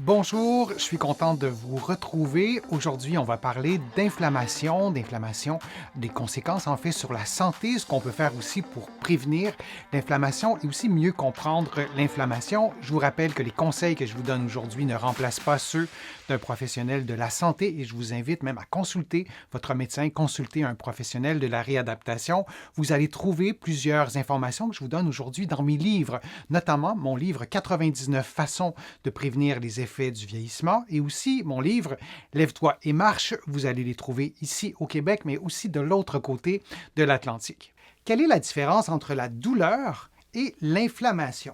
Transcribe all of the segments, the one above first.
Bonjour, je suis content de vous retrouver. Aujourd'hui, on va parler d'inflammation, des conséquences en fait sur la santé, ce qu'on peut faire aussi pour prévenir l'inflammation et aussi mieux comprendre l'inflammation. Je vous rappelle que les conseils que je vous donne aujourd'hui ne remplacent pas ceux d'un professionnel de la santé et je vous invite même à consulter votre médecin, consulter un professionnel de la réadaptation. Vous allez trouver plusieurs informations que je vous donne aujourd'hui dans mes livres, notamment mon livre 99 façons de prévenir les effets du vieillissement et aussi mon livre Lève-toi et marche. Vous allez les trouver ici au Québec, mais aussi de l'autre côté de l'Atlantique. Quelle est la différence entre la douleur et l'inflammation?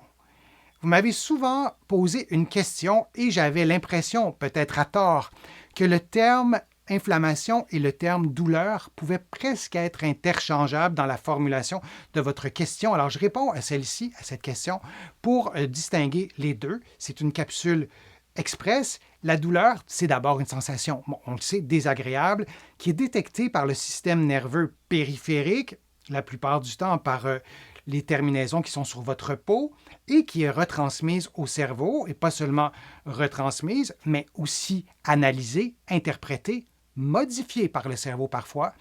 Vous m'avez souvent posé une question et j'avais l'impression, peut-être à tort, que le terme inflammation et le terme douleur pouvaient presque être interchangeables dans la formulation de votre question. Alors, je réponds à celle-ci, à cette question, pour distinguer les deux. C'est une capsule express. La douleur, c'est d'abord une sensation, on le sait, désagréable, qui est détectée par le système nerveux périphérique, la plupart du temps par les terminaisons qui sont sur votre peau, et qui est retransmise au cerveau, et pas seulement retransmise, mais aussi analysée, interprétée, modifiée par le cerveau parfois,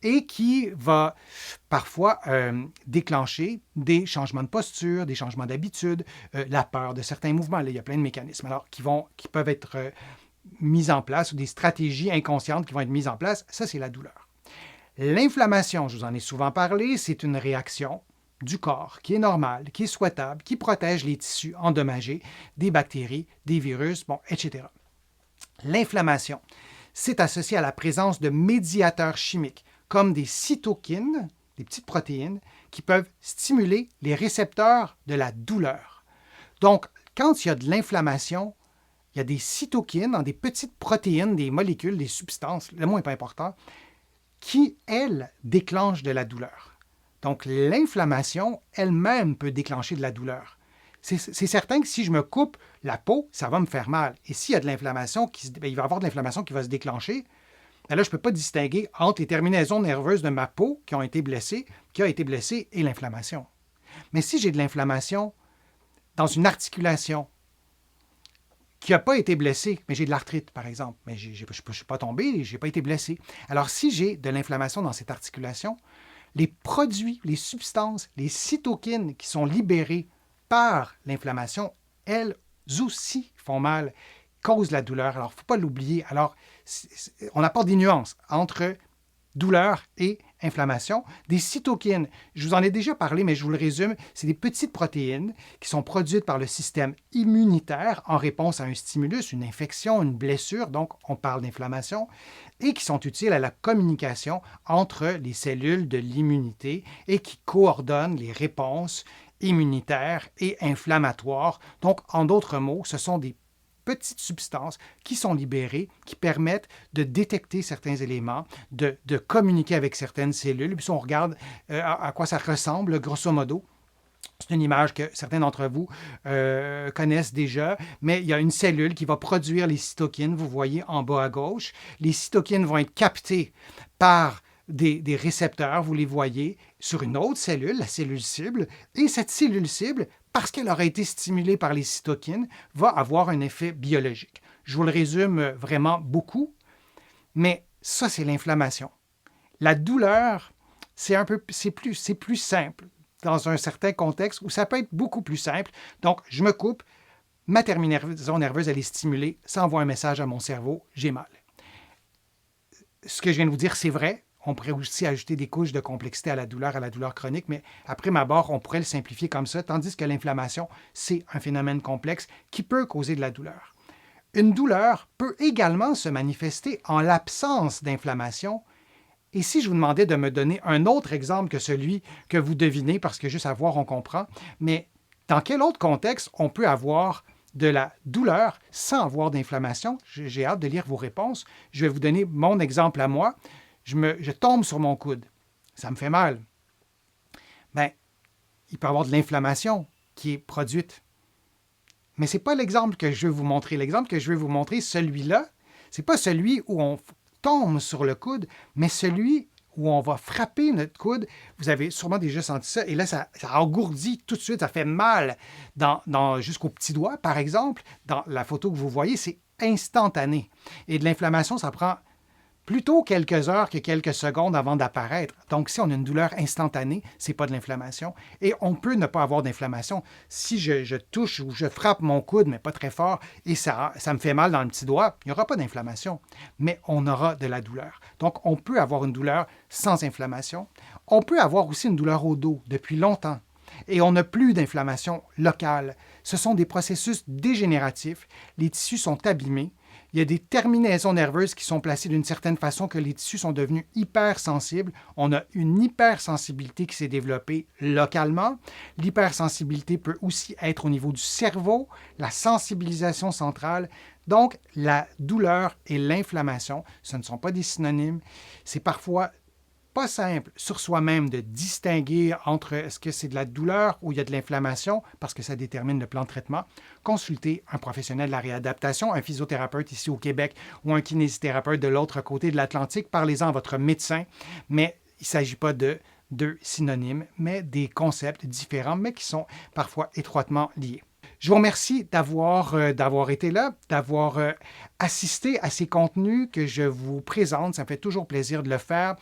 et qui va parfois déclencher des changements de posture, des changements d'habitude, la peur de certains mouvements. Là, il y a plein de mécanismes alors, qui peuvent être mis en place, ou des stratégies inconscientes qui vont être mises en place. Ça, c'est la douleur. L'inflammation, je vous en ai souvent parlé, c'est une réaction du corps qui est normale, qui est souhaitable, qui protège les tissus endommagés des bactéries, des virus, etc. L'inflammation, c'est associé à la présence de médiateurs chimiques comme des cytokines, des petites protéines, qui peuvent stimuler les récepteurs de la douleur. Donc, quand il y a de l'inflammation, il y a des cytokines, des petites protéines, des molécules, des substances, le mot n'est pas important, qui, elles, déclenchent de la douleur. Donc, l'inflammation elle-même peut déclencher de la douleur. C'est certain que si je me coupe la peau, ça va me faire mal. Et s'il y a de l'inflammation, il va y avoir de l'inflammation qui va se déclencher, là, je ne peux pas distinguer entre les terminaisons nerveuses de ma peau qui a été blessée, et l'inflammation. Mais si j'ai de l'inflammation dans une articulation qui n'a pas été blessée, mais j'ai de l'arthrite, par exemple, mais je ne suis pas tombé, je n'ai pas été blessé. Alors, si j'ai de l'inflammation dans cette articulation, les produits, les substances, les cytokines qui sont libérées par l'inflammation, elles aussi font mal, causent la douleur. Alors, il ne faut pas l'oublier. Alors, on apporte des nuances entre douleur et inflammation. Des cytokines, je vous en ai déjà parlé, mais je vous le résume, c'est des petites protéines qui sont produites par le système immunitaire en réponse à un stimulus, une infection, une blessure, donc on parle d'inflammation, et qui sont utiles à la communication entre les cellules de l'immunité et qui coordonnent les réponses immunitaires et inflammatoires. Donc, en d'autres mots, ce sont des petites substances qui sont libérées, qui permettent de détecter certains éléments, de communiquer avec certaines cellules. Puis si on regarde à quoi ça ressemble, grosso modo, c'est une image que certains d'entre vous connaissent déjà, mais il y a une cellule qui va produire les cytokines, vous voyez en bas à gauche. Les cytokines vont être captées par des récepteurs, vous les voyez, sur une autre cellule, la cellule cible, et cette cellule cible, parce qu'elle aura été stimulée par les cytokines, va avoir un effet biologique. Je vous le résume vraiment beaucoup, mais ça, c'est l'inflammation. La douleur, c'est plus simple dans un certain contexte où ça peut être beaucoup plus simple. Donc, je me coupe, ma terminaison nerveuse, elle est stimulée, ça envoie un message à mon cerveau, j'ai mal. Ce que je viens de vous dire, c'est vrai. On pourrait aussi ajouter des couches de complexité à la douleur chronique, mais après ma barre, on pourrait le simplifier comme ça, tandis que l'inflammation, c'est un phénomène complexe qui peut causer de la douleur. Une douleur peut également se manifester en l'absence d'inflammation. Et si je vous demandais de me donner un autre exemple que celui que vous devinez, parce que juste à voir, on comprend, mais dans quel autre contexte on peut avoir de la douleur sans avoir d'inflammation? J'ai hâte de lire vos réponses. Je vais vous donner mon exemple à moi. Je tombe sur mon coude. Ça me fait mal. Bien, il peut y avoir de l'inflammation qui est produite. Mais ce n'est pas l'exemple que je vais vous montrer. L'exemple que je vais vous montrer, celui-là, ce n'est pas celui où on tombe sur le coude, mais celui où on va frapper notre coude. Vous avez sûrement déjà senti ça. Et là, ça engourdit tout de suite. Ça fait mal jusqu'au petit doigt, par exemple. Dans la photo que vous voyez, c'est instantané. Et de l'inflammation, ça prend plutôt quelques heures que quelques secondes avant d'apparaître. Donc, si on a une douleur instantanée, ce n'est pas de l'inflammation. Et on peut ne pas avoir d'inflammation. Si je touche ou je frappe mon coude, mais pas très fort, et ça me fait mal dans le petit doigt, il n'y aura pas d'inflammation, mais on aura de la douleur. Donc, on peut avoir une douleur sans inflammation. On peut avoir aussi une douleur au dos depuis longtemps. Et on n'a plus d'inflammation locale. Ce sont des processus dégénératifs. Les tissus sont abîmés. Il y a des terminaisons nerveuses qui sont placées d'une certaine façon que les tissus sont devenus hypersensibles. On a une hypersensibilité qui s'est développée localement. L'hypersensibilité peut aussi être au niveau du cerveau, la sensibilisation centrale. Donc, la douleur et l'inflammation, ce ne sont pas des synonymes. C'est parfois pas simple sur soi-même de distinguer entre est-ce que c'est de la douleur ou il y a de l'inflammation, parce que ça détermine le plan de traitement. Consultez un professionnel de la réadaptation, un physiothérapeute ici au Québec ou un kinésithérapeute de l'autre côté de l'Atlantique. Parlez-en à votre médecin, mais il ne s'agit pas de deux synonymes, mais des concepts différents, mais qui sont parfois étroitement liés. Je vous remercie d'avoir été là, d'avoir assisté à ces contenus que je vous présente. Ça me fait toujours plaisir de le faire.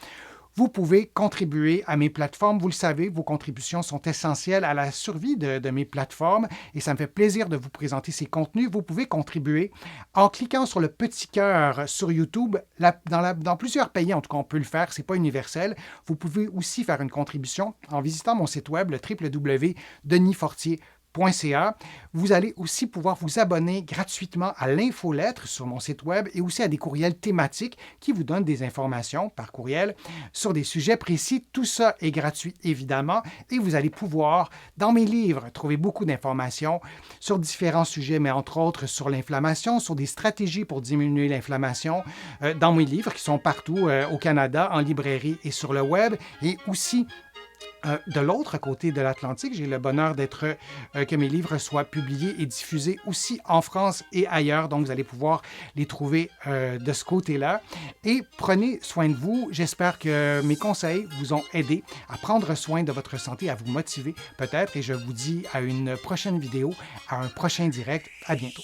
Vous pouvez contribuer à mes plateformes. Vous le savez, vos contributions sont essentielles à la survie de mes plateformes et ça me fait plaisir de vous présenter ces contenus. Vous pouvez contribuer en cliquant sur le petit cœur sur YouTube. Dans plusieurs pays, en tout cas, on peut le faire. Ce n'est pas universel. Vous pouvez aussi faire une contribution en visitant mon site web, le www.denisfortier.ca. Vous allez aussi pouvoir vous abonner gratuitement à l'infolettre sur mon site web et aussi à des courriels thématiques qui vous donnent des informations par courriel sur des sujets précis. Tout ça est gratuit, évidemment, et vous allez pouvoir, dans mes livres, trouver beaucoup d'informations sur différents sujets, mais entre autres sur l'inflammation, sur des stratégies pour diminuer l'inflammation, dans mes livres qui sont partout au Canada, en librairie et sur le web, et aussi de l'autre côté de l'Atlantique, j'ai le bonheur que mes livres soient publiés et diffusés aussi en France et ailleurs. Donc, vous allez pouvoir les trouver de ce côté-là. Et prenez soin de vous. J'espère que mes conseils vous ont aidé à prendre soin de votre santé, à vous motiver peut-être. Et je vous dis à une prochaine vidéo, à un prochain direct. À bientôt.